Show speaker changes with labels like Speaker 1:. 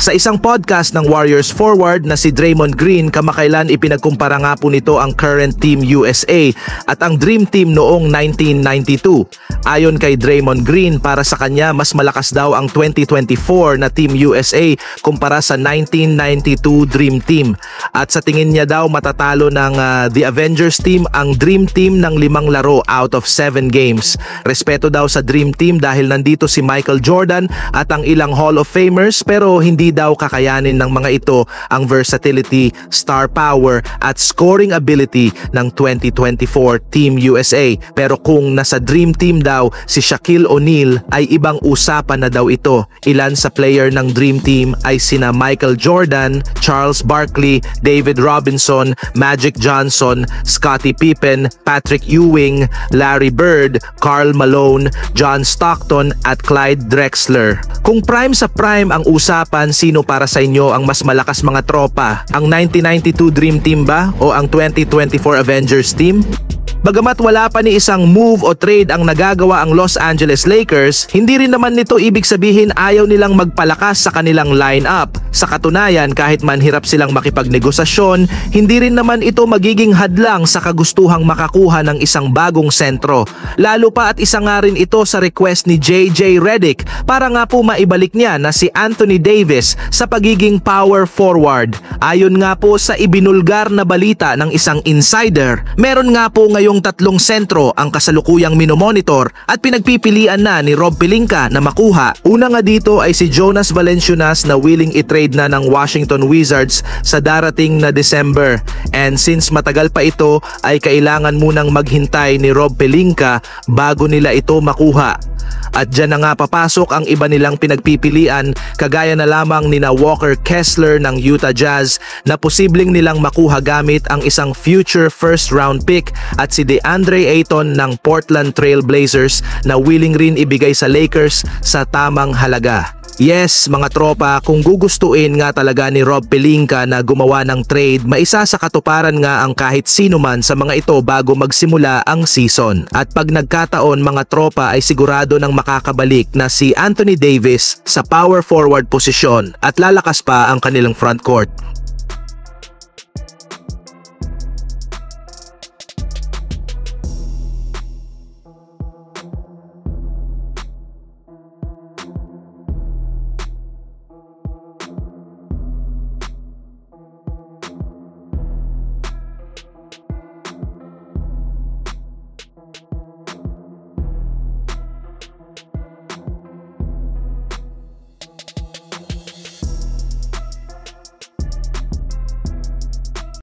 Speaker 1: Sa isang podcast ng Warriors forward na si Draymond Green, kamakailan ipinagkumpara nga po nito ang current Team USA at ang Dream Team noong 1992. Ayon kay Draymond Green, para sa kanya mas malakas daw ang 2024 na Team USA kumpara sa 1992 Dream Team. At sa tingin niya daw matatalo ng The Avengers Team ang Dream Team ng 5 laro out of 7 games. Respeto daw sa Dream Team dahil nandito si Michael Jordan at ang ilang Hall of Famers, pero hindi daw kakayanin ng mga ito ang versatility, star power at scoring ability ng 2024 Team USA. Pero kung nasa Dream Team daw si Shaquille O'Neal ay ibang usapan na daw ito. Ilan sa player ng Dream Team ay sina Michael Jordan, Charles Barkley, David Robinson, Magic Johnson, Scottie Pippen, Patrick Ewing, Larry Bird, Karl Malone, John Stockton at Clyde Drexler. Kung prime sa prime ang usapan, sino para sa inyo ang mas malakas mga tropa? Ang 1992 Dream Team ba o ang 2024 Avengers Team? Bagamat wala pa ni isang move o trade ang nagagawa ang Los Angeles Lakers, hindi rin naman nito ibig sabihin ayaw nilang magpalakas sa kanilang lineup. Sa katunayan, kahit man hirap silang makipagnegosasyon, hindi rin naman ito magiging hadlang sa kagustuhang makakuha ng isang bagong sentro. Lalo pa at isa nga rin ito sa request ni JJ Redick para nga po maibalik niya na si Anthony Davis sa pagiging power forward. Ayon nga po sa ibinulgar na balita ng isang insider, meron nga po ngayong 3 sentro ang kasalukuyang minomonitor at pinagpipilian na ni Rob Pelinka na makuha. Una nga dito ay si Jonas Valanciunas na willing i-trade na ng Washington Wizards sa darating na December. And since matagal pa ito ay kailangan munang maghintay ni Rob Pelinka bago nila ito makuha. At dyan na nga papasok ang iba nilang pinagpipilian, kagaya na lamang nina Walker Kessler ng Utah Jazz na posibleng nilang makuha gamit ang isang future first round pick, at si DeAndre Ayton ng Portland Trail Blazers na willing rin ibigay sa Lakers sa tamang halaga. Yes, mga tropa, kung gugustuin nga talaga ni Rob Pelinka na gumawa ng trade, maisa sa katuparan nga ang kahit sino man sa mga ito bago magsimula ang season. At pag nagkataon, mga tropa, ay sigurado nang makakabalik na si Anthony Davis sa power forward posisyon at lalakas pa ang kanilang front court.